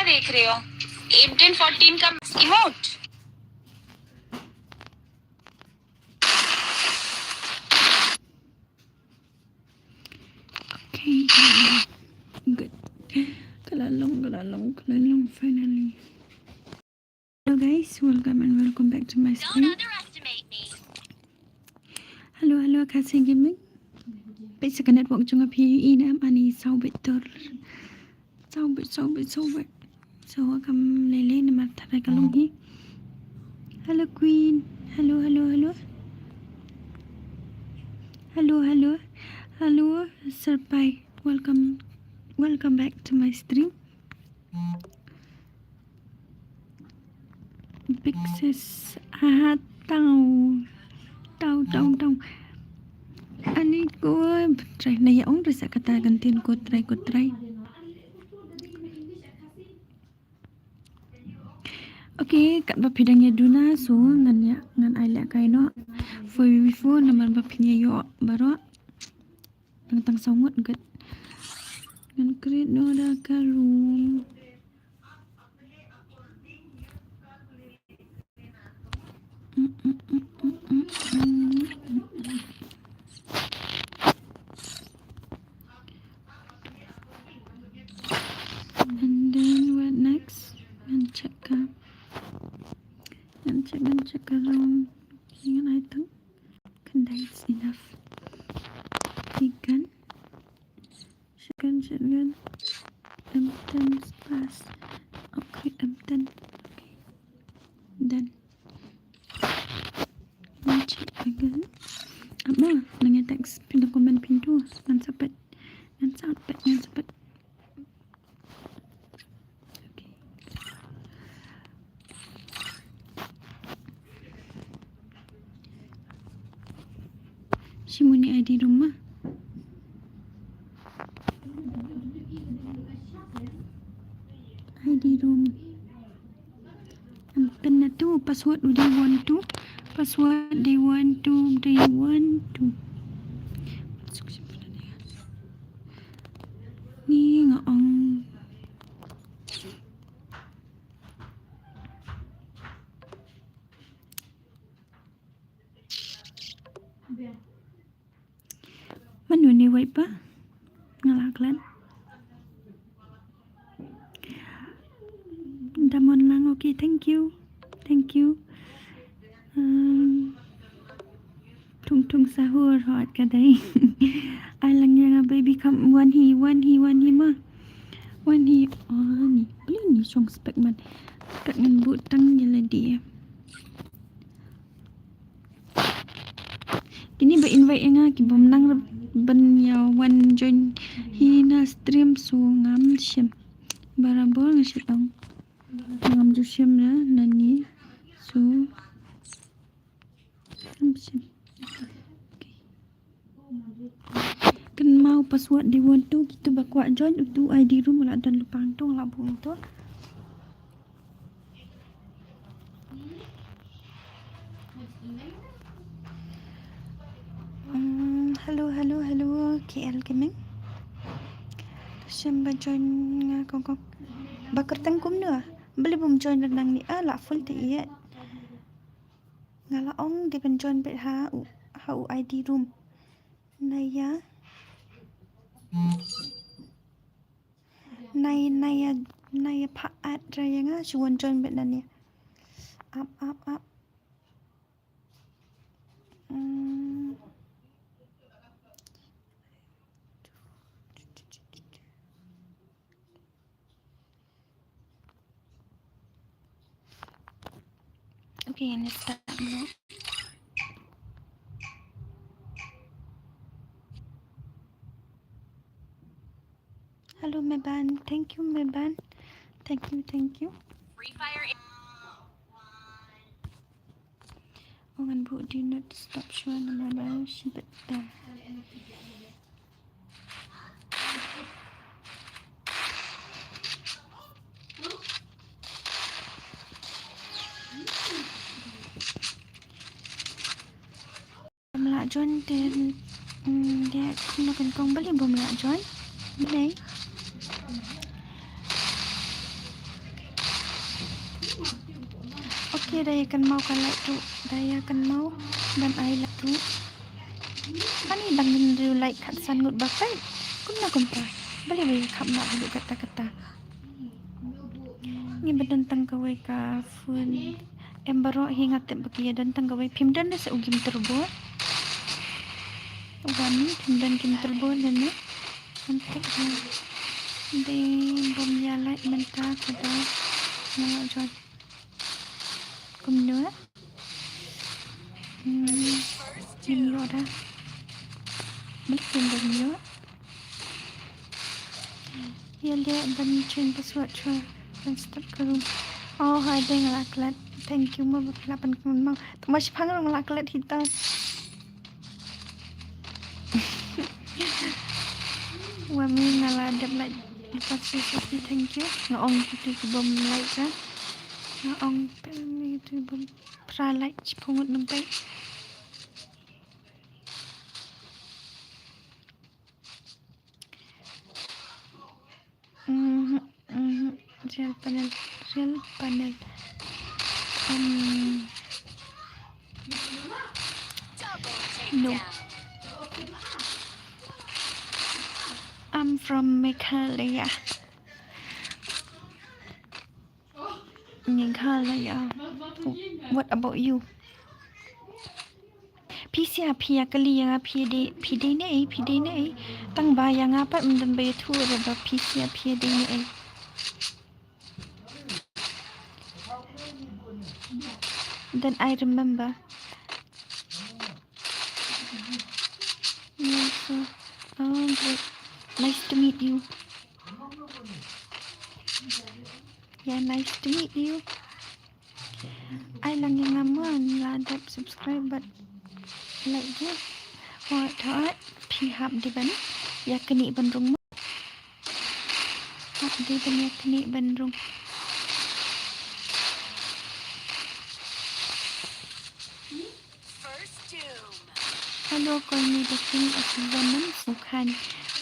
देख रहे हो? 1814 का emote. Okay, good. Kalalong, finally. Hello guys, welcome and welcome back to my stream. Don't underestimate me. Hello, Kasih Gaming. Bây giờ cái network trong ngập hi nam ani sau bị tır. Sau bị. So kam lele na mat thara kalong hi. Hello Queen. Hello. Hello, Sarpai. Welcome back to my stream. Big sis. Tao. Ani ko try na yaong resa kata gantin ko try. Okay, kat bapidangnya duna so ngan ai kai no. For before naman bapinya yo baro. Tang sangot gat. Ngan create no da kalu. And then what next? And check around. Yan I think that's enough. Ikan. Shotgun. M10 pass. Okay, M10. Okay. Then check again. Apa? Dengan teks pintu komen pintu. Ngan sapet. Okay. Simuni ID rumah. ID room. Pin na tu password they want to. Ni ngaong. Manu ni wait pa? Ngalaklan. Damon lang, okay, thank you. Tung sahur hot ka day. Ai lang nga baby come one he ma. One he ni. Beli ni song spek man. Spek ngan butang jala dia. Kini ba invite nga kibom nang ban ya one join hi na stream so ngam sim. Barabol nga siya tong. Ngam ju sim na nani. So ngam sim. Kan mau password di want tu kita bakuat join tu ID room la dan lupang tu la bung tu. Hello KL Gaming. Sem ba join nga kong bakar tangkum nữa. Beli bum join nang ni la full ti ye. Ngala ong di ben join bet ha u ID room. Naya pak at raya nga chuan join bet nan ni. Up. Okay, let's start now. Hello Meban, thank you Meban. Thank you. Free Fire. Orang bu do not stop showing my mouse but Melak John dia makan kong balik belum melak John. Boleh. Dia dayakan mau kalau tu, dayakan mau dan ai lah tu. Ani bangin riu like kat sangut bapai. Kuna kumpa. Bali kham nak dulu kata-kata. Ni berdentang kawai ka fun. Em baru hingat tem bagi dentang kawai pimdan dah seugim terbo. Wani pimdan kim terbo dan ni. Antek ni. Di bom yalai mentah kada. Nak jod. Kum dua. Ini dah. Balik pimdan yo. Ya lihat dan change password cho. Dan start karo. Oh, ada ngelaklat. Thank you ma berpelapan kemang. Tumas pangal ngelaklat kita. Wami ngaladap like lepas sesuatu thank you. Ngaong itu bom like kan. Ngaong itu bom pra like pungut nempai. Real panel. No. I'm from Meghalaya. What about you? Pisia pia kali yang pide ne tang bayang apa mendan bay tu reba pisia pia de ne. Then I remember. Yes, great. Nice to meet you. Yeah, nice to meet you. I lang yang ngamuan ladap subscribe but like dia. What? Pihap di ban. Ya keni bandrung. Hap di ban ya keni bandrung. Hello, call me the king of women. Sukhan.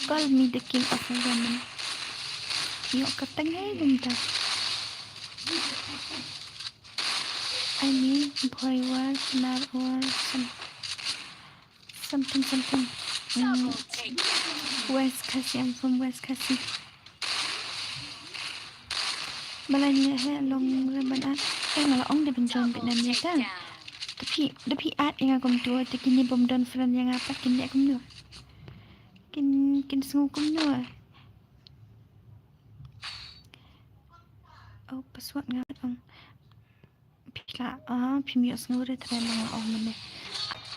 Call me the king of women. Yok katangay ganda. I mean, boy was not or something. West Kasi. I'm from West Kasi. Balanya long rebanan. Ngalaong di benjon Vietnam ya kan. Tapi at yang aku tua tu kini bom don friend yang apa kini aku tua. Kin sungu kum tua. Oh password ngadong. Pila pimio sungu re tren ngalaong mana.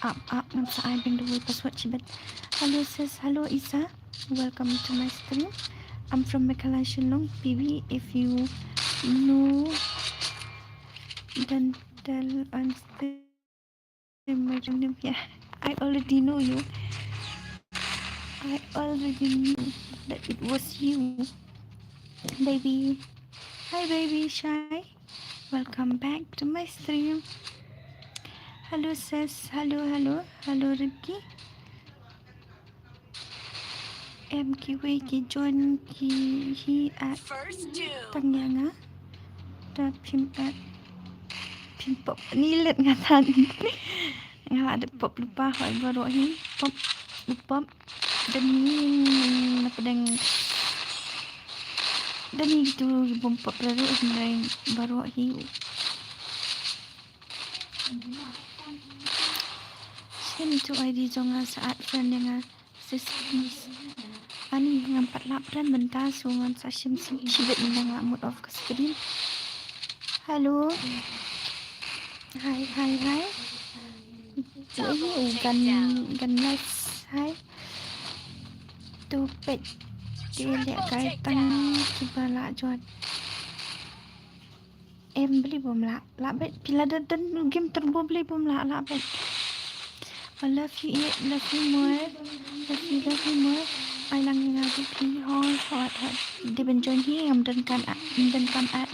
Up ngam sa ai bring the password cibat. Hello sis, hello Isa. Welcome to my stream. I'm from Meghalaya Shillong. PV if you know then tell I'm still yeah, I already know you. I already knew that it was you, baby. Hi, baby, Shy. Welcome back to my stream. Hello, sis. Hello, Ricky. MQA ki join ki he at Tangyanga. Da pim pop nilet ngatan. Nga ada pop lupa hoi baru hi pop demi napadang demi itu bom pop baru lain baru hi send to ID jonga saat friend yang sis ani ngampat lapran bentar sungan sasim sibet nang mood off ke screen. Halo. Hai. Ini gan nice. Hai. Tu pet dia lihat kaitan kibala jod. Em beli bom la bet pila dan game turbo beli bom la bet. I love you more. I lang yang aku pi hot. Dia benjoin hi ngam dan kan at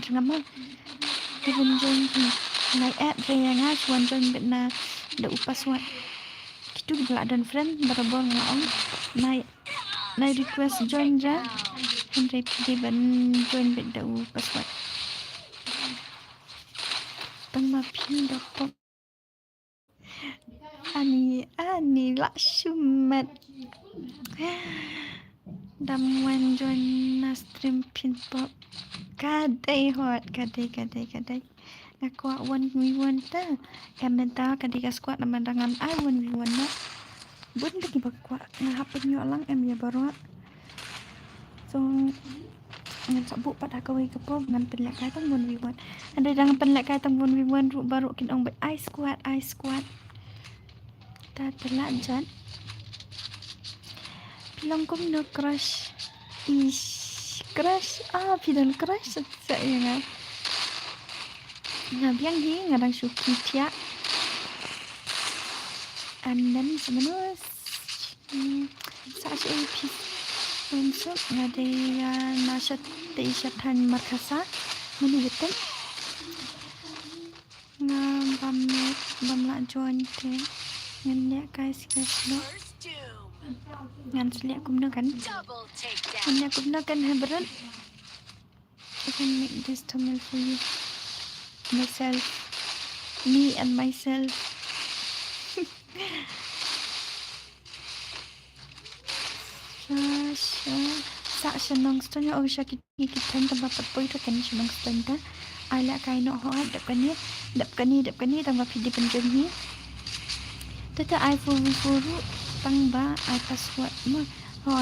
ngam. Dia benjoin hi. Nai at saya nga chuan join bet na da password. Kitu gila dan friend barabon ngaong nai request join ja. Henry dia ban join bet da password. Tang ma phi dok pop ani la shumat damuan join na stream pin pop kadai hot kadai aku 1v1 ta ementa kadai squad naman dengan I 1v1 na bun lagi bakwa ngahapon yo lang em ya baru so ngan sabuk pada kawai ke pop ngan penlek kai tang 1v1 ada dengan penlek kai tang 1v1 baru kin ong I squad ta telajat bilang kum no crush crush bidan crush saya nga biang hi ngadang suki tia and then sebenarnya saat AP untuk ngadaya nasat teishatan markasa menubetan bamla join te ngan guys lo ngan selia kumno kan ngan kumno kan hebron I can make this thumbnail for you me and myself sa senang stone o siya kikitan ta bapat po ito kan senang stone ta ala kay no ho dap kani tang mapidi penjeni tata I furu tang ba I password mo ho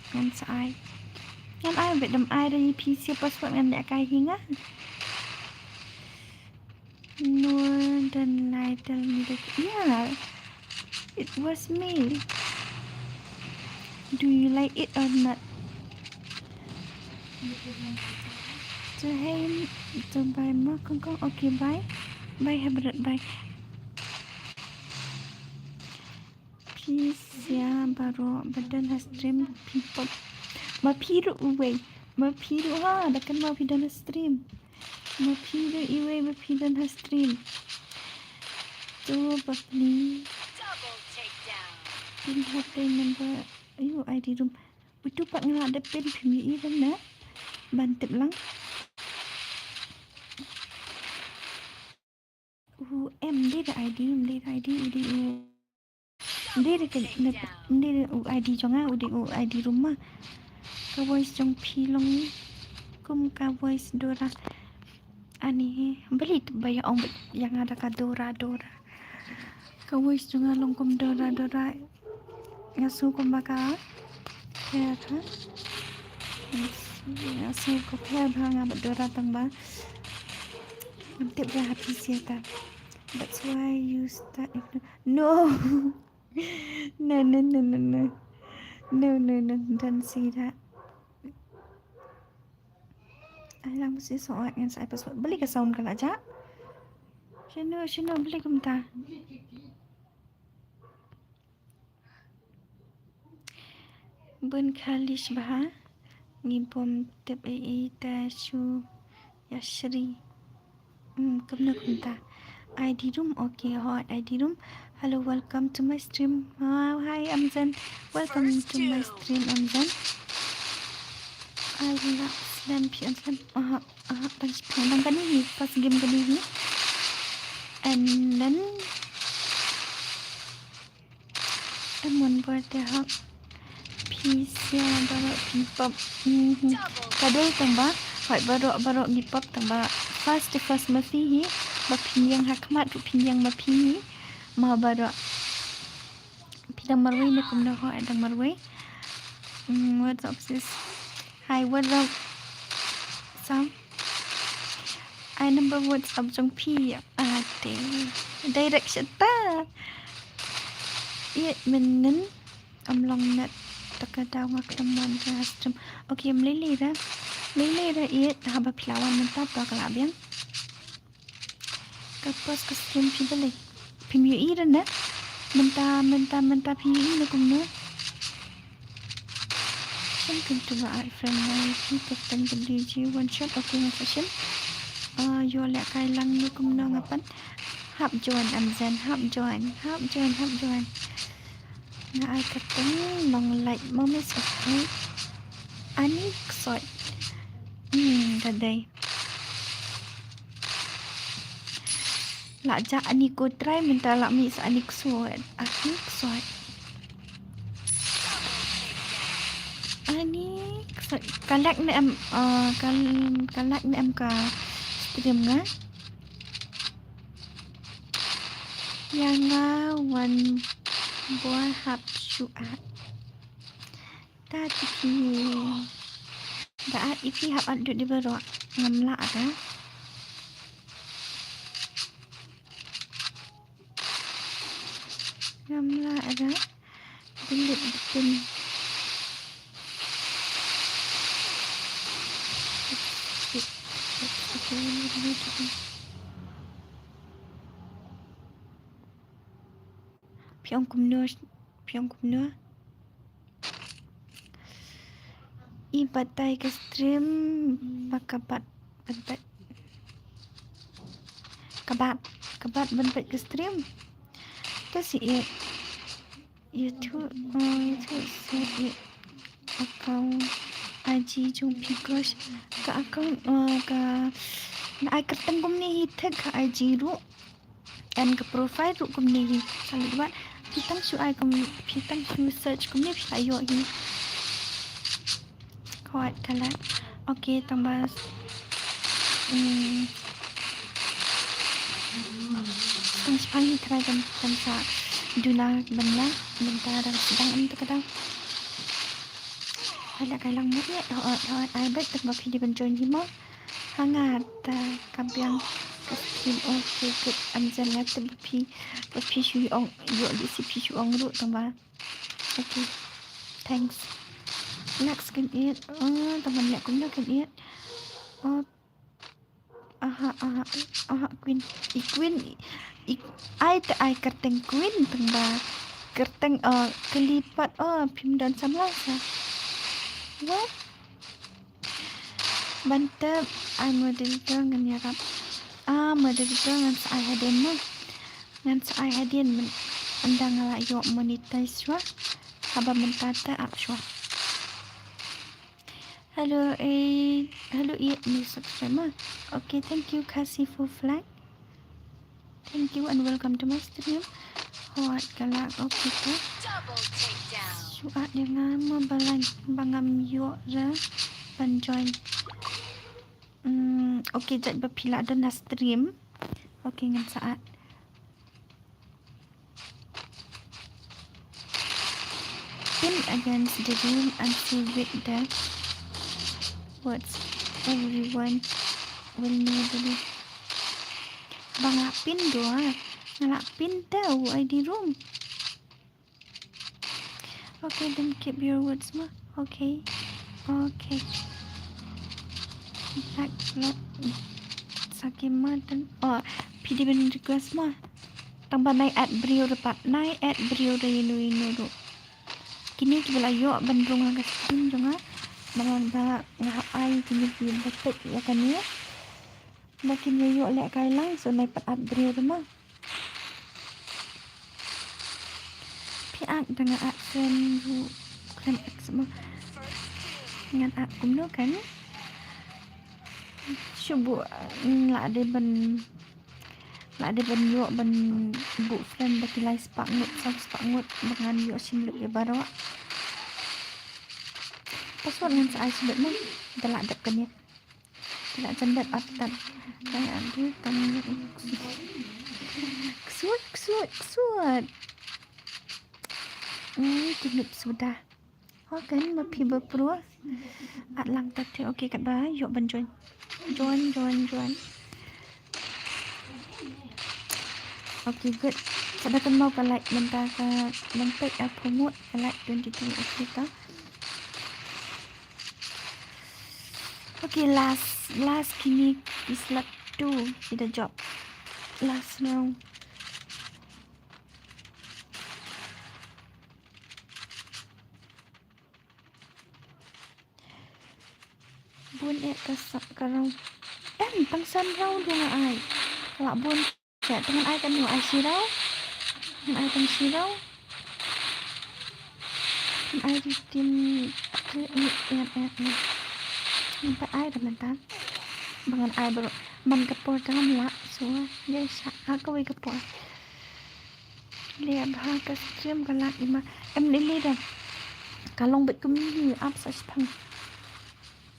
kan sa I kan I bet dam I dari PC password ngan dak kay hinga Northern Light tell me that yeah it was me. Do you like it or not? So hey, to buy more kongkong. Okay, bye. Bye, Habrat, bye. Peace, ya, baru badan stream people. Mapiru uwe. Mapiru ha, dah kan mau pidan stream. Mapiru iwe mapidan stream. Tu bakni. Pin hati number. Ayo ID room. Itu pak ngah ada pin PMUI kan na. Bantip lang. Dia ada ID ID cho nga ID rumah. Ka voice jong pilong ni. Kum ka voice Dora. Ani beli bayar ong yang ada ka Dora. Ka voice jong long kum Dora. Ngasu kum baka. Ya kan? Ngasu ko kaya nga Dora tang ba. Nanti berhati siapa? That's why you start. No. No. Don't see that. Alam mesti soal yang saya password. Beli ke sound kalau aja? Sino beli ke minta? Bun kalish bah. Ngibom tip tashu yashri. Kemana minta? ID room, okay, hot ID room. Hello, welcome to my stream. Hi, Amzan. Welcome to my stream, Amzan. I love slam. Tang kani pas game kani ni. And then I'm on board the hub. Peace ya, baru pipap. Kadai tamba. Hoi baru ngipap tamba. First masihi. Bapinjang hakmat pinjang bapini ma baru pidang marway na kum ho adang marway. What's up sis? Hi, what's up Sam? I number what's up jong P direction ta iya menen amlong net takadaw ngaklamon sa stream. Okay, mlili ra iya haba pilawan mentap kakalabiang kapos ke stream people like PMUI ran na menta PMUI na kumno something to my friend my people can DJ one shot okay na session yo lek kai lang ni kumno ngapan hap join Amzan hap join na ai katong long like moments of hope ani sort kadai lạ dạ anh đi cô trai mình ta lạ mi sa anh suat aku suat ani kalak ni em kalak ni em ka stream nga yang nga one boy hap suat ta tipi daat ipi hap adut di baro ngamla ada ngamla ada bilik bikin piong kumno i batai ke stream bakabat bentet kabat bentet ke stream tu si YouTube set account IG jom pigos ka account ka na ai kerteng kum ni hit ka IG ru and ke profile ru kum ni salut buat pitang su ai kum pitang su search kum ni ayo hi kuat kalah okey tambah Sepagi try kan sa dula benlang bentar sedang untuk kadang ada kailang mo ya ai bet tak mapi di benjoin himo hangat kampiang stream okay good anjan ya tepi shu ong yo di si shu ong ru tambah okay thanks next can eat teman nek kun kan eat queen ai kerteng queen tambah kerteng kelipat pim dan samlasa what bantap ai moderator ngan yarap moderator ngan sai hadin mo ngan sai hadin andang ala yo monetize wa haba mentata apswa hello new subscriber okay thank you kasi for flag thank you and welcome to my stream hot galak okay ka suat dengan mabalan bangam yo ra ban join okay jat bapila dan stream okay ngan saat pin against the room and see with the words everyone will know the bangapin doa ngalapin tahu ID room okay then keep your words ma okay black sakima dan PD ben request ma tambah naik at brio dapat naik at brio dari inu kini kita layo bandung agak stream jangan Bangga ngapai kini betek ya kan ya. Makin yo lek kai lang so nai pat at brio rumah. Piak dengan at sen ru kan semua. Dengan at kumno kan. Subuh la de ben yo ben bu friend bakilai spangut dengan yo simluk ya baro. Password dengan saya sebetulnya telah depannya tidak cendat atas dan ada tanya kesuat tutup sudah kan mapi berperuah atlang tadi okey kat bah yuk ben join okey good sedangkan mau ke like bentar ke lempek promote ke like 22 kita. Okay, last kini is like 2 see the job. Last round. Bun kasak karang. Tangsan rau dua ai. Lak bun cak dengan ai kan ai sirau. Dengan ai kan sirau. Dengan ai di tim ni. Nampak ai teman-teman. Bangan ai baru มันกระโปรงจังละสัวยายสาก็ไว้กระโปรงเรียบหากระเทียมกระลักอีมานี่เด้อกะลงไปกุมนี่อัพสัชพัง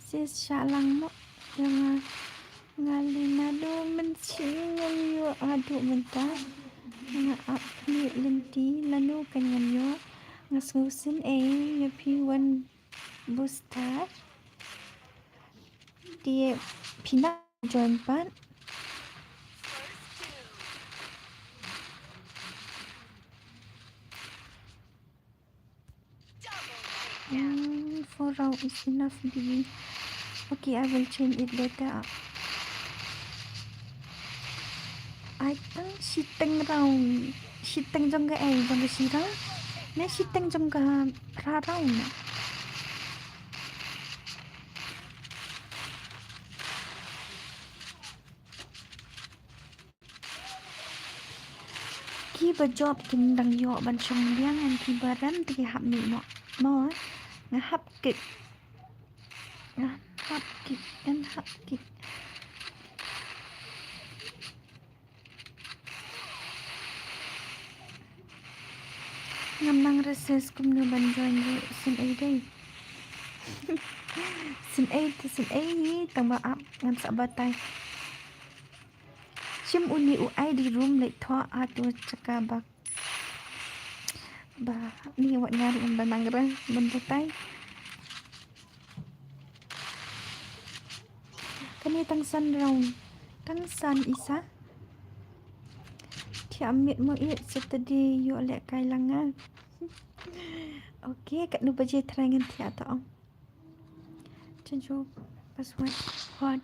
เสียชาลังเนาะยังngalinado mensingayo adu menta nga apni lenti lanu kanyanyo ngasusin yapi wan bustar dia pina join pan for round is enough baby. Okay, I will change it later. I think sitting round sitting jongga jongga sira ne sitting jongga ra round ki ba job kin dang yo ban chong liang an ki baram ti hap ni mo nga hap kit and hap kit ngam nang reses kum nu ban join sin ai dai sin ai tang ba ap ngam sa batai chim uni u ai di room lek tho atu cakabak ba ni wat nyari ban nangre ban batai kani tang san round tang san isa thi amit mo it saturday yo lek kai langa okay kat nu baje try ngan thi ata ong change password hot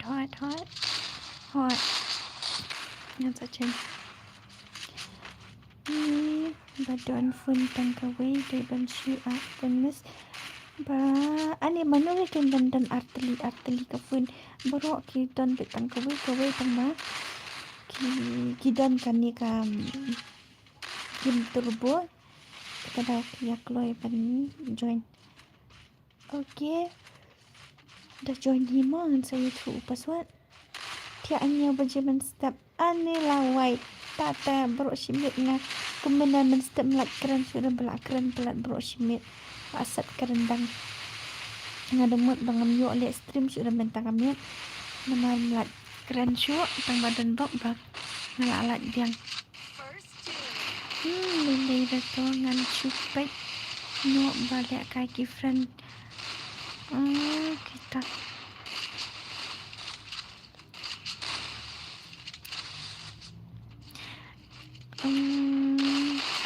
yang sa chen ni badon fun tang kawai dai ban shu a ban miss ba ani manu ken dan arteli ka fun baro ki don be tang kawai tang ma ki dan kan ni ka kim turbo kada ya kloy pan join okay dah join himan saya tu password dia anya berjalan step ane lawai tata bro simit na kemudian men step melak keren sudah belak keren pelat bro simit asat kerendang ngademut bangam yo le stream sudah mentang kami nama melak keren syuk tang badan bok bak ngalalat diang lele dato ngan cupet no balik kaki friend kita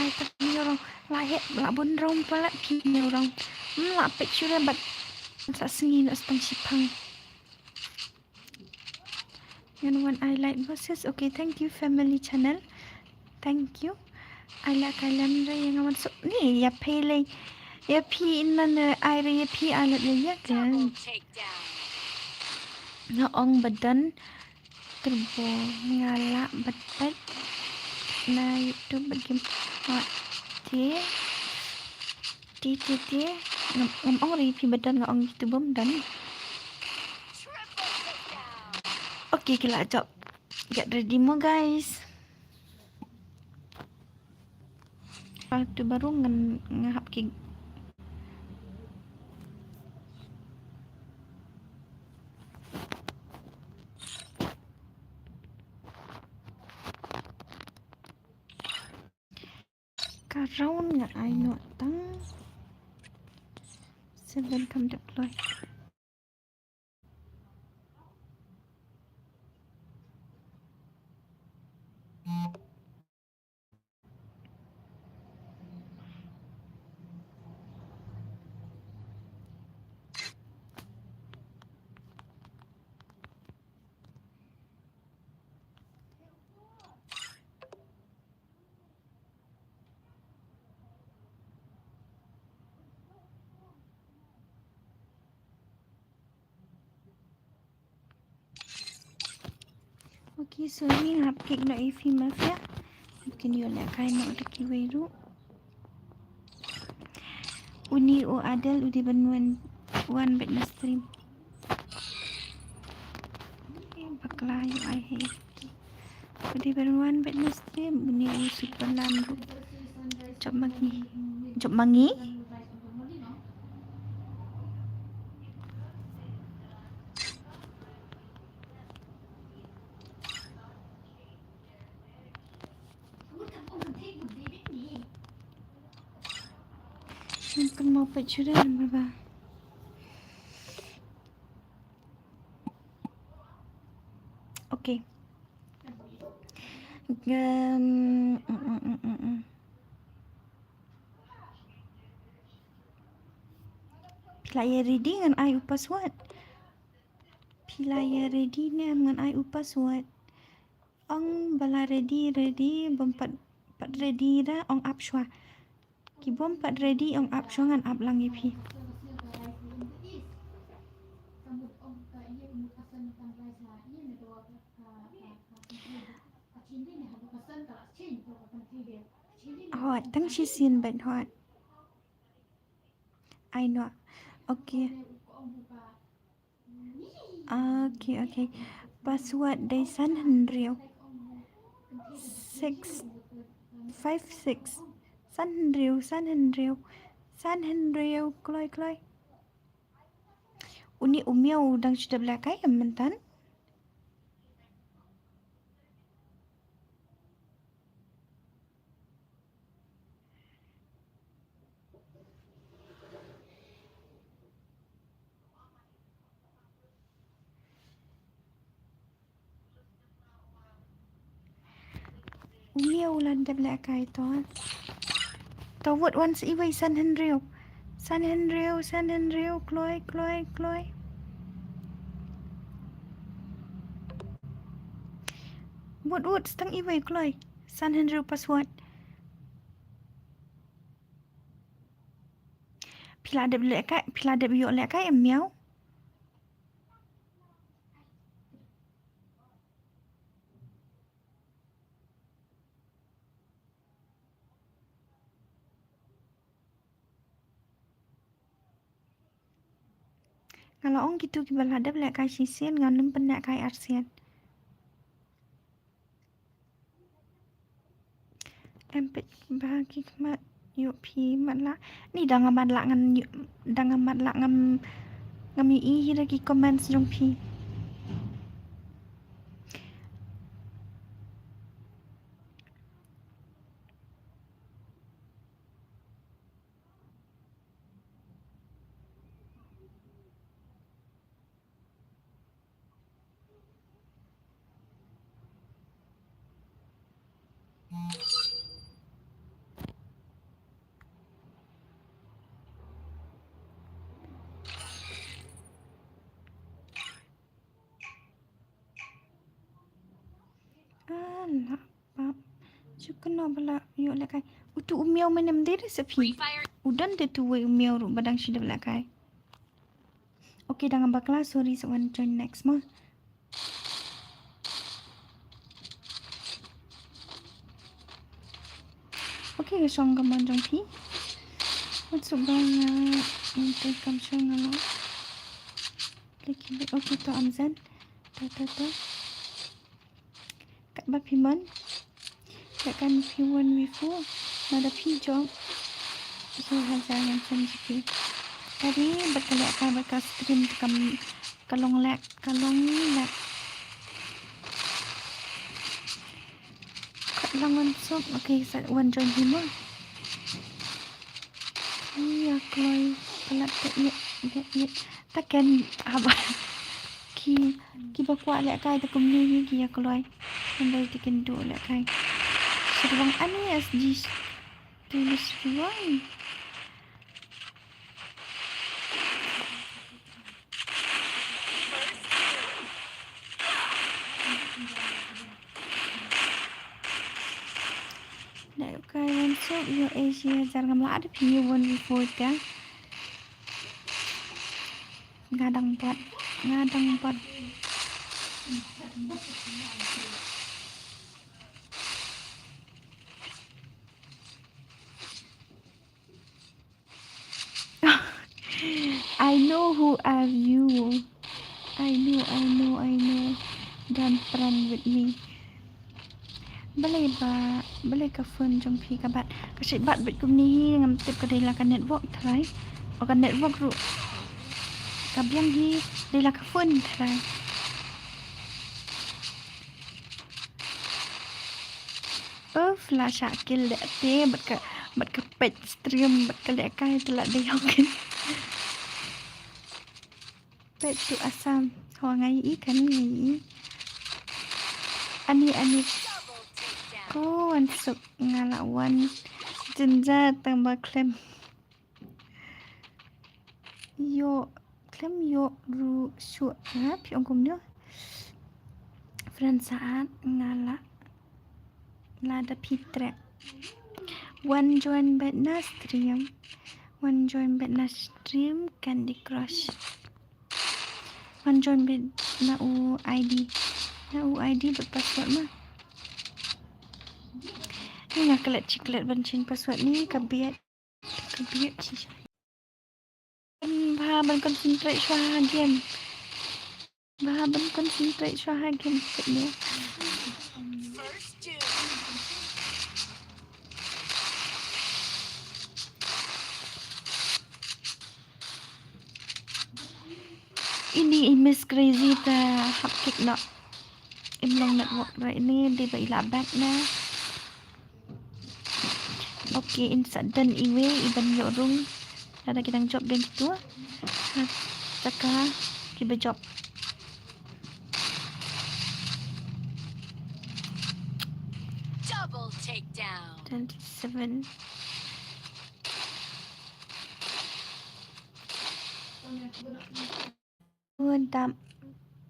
ai tak ni orang lahir lah bun rong pala kini orang lah picture bat sa sengi nak stang sipang and one I like versus okay thank you family channel thank you I like kalian yang masuk ni ya pele ya pi nan ai re ya pi alat ya kan nga ong badan turbo ngala bat na YouTube bagim ti ngam ong ri pi badan nga ong YouTube dan okay kila job get ready mo guys tu baru ngahap ki karaun nga ay no tang 7 come deploy okay so ni ngahap ki no ifi mafia mungkin yo lek kai no deki weiru uni o adel udi banuan wan bet na stream bakla you I hate. Pwede beruan Wednesday bunyi super lambu. Job mangi. Job mangi? Mungkin mau pecuran berapa? Okay. Pila ya ready dengan I password. Pila ya ready ni dengan I password. Ong bala ready bompat ready dah ong up shwa. Ki bompat ready ong up shwa ngan up lang pi. Hot, tang she seen but hot. I know. Okay. Okay. Password day San Henry. 656 San Henry Kloy Uni umiau dang sudah belakai mentan. Umiau lan dah belakai to. Tawat once iway San Henry Kloy. What stang iway Kloy. San Henry password. Pila ada biok lekai miau. Kalau ong gitu kibal hadap lekai sisian nganum pendak kai arsian. Empet bahagi kemat yuk pi matla. Ni dah ngamat lak ngam i lagi comments jong pi. Alah, pap. Cukna bala yuk lekai. Utu umiau menem diri sepi. Free Fire. Udan de tu umiau ru badang sudah lekai. Okay, dengan bakla sorry someone join next month. Okay, song gaman jong pi. What's up banyak untuk kamsong ngalo. Klik. Okay, to amzan. Ta. Kat bapiman. Kan P1 before nada pinjam itu hasil yang sensitif. Tadi berkali-kali stream kami kalong lek. Kalangan sok okay one join himo. Iya kloy pelat ya. Takkan apa ki bakwa lek kai takum ni ki ya kloy. Andai tiken do lek kai. Sebang aneh di tulis ruang. Nak kawan so yo Asia jarang ada punya one before kan. Ngadang pot. I know who are you. I know. dan friend with me. Boleh ka phone trong phi các bạn. Các chị bạn bị cùng ni ngam tiếp cái đây là cái network thay. Ở cái network ru. Ka biang hi đây là cái phone thay. Flash kill le te bat ka pet stream bat ka le kai tela dei hokin. Pet tu asam. Ho ngai i kan ngai. Ani koวันศุกร์งานละวันจินจะtambah klaim yo klaim yo ru su pi ongkom nyo friend saat ngala lada pitre one join betna stream Candy Crush one join bet na u ID berpassword mah ni nak kelet bencin password ni kabiat sih Bahaban concentrate suara game ni ini Miss Crazy ta hapkik nak imlong network right ni di baila back na okay insert dan iwe iban yorung ada kita job game tu saka kita job Double takedown. 27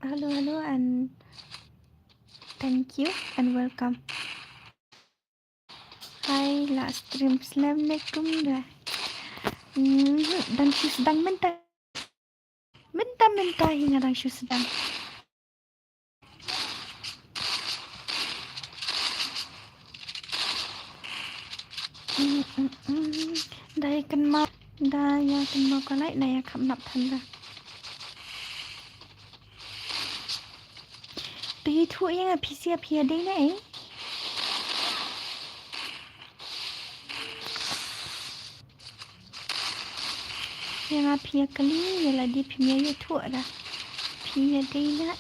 hello and thank you and welcome. Hai last stream. Assalamualaikum dah. Dan Shu sedang mentah hingga dan Shu sedang. Daya kenal kau naik daya kam nak tanda. Pergi tu yang PC ada ni. Yang api kali ialah dia punya YouTube dah. Punya dia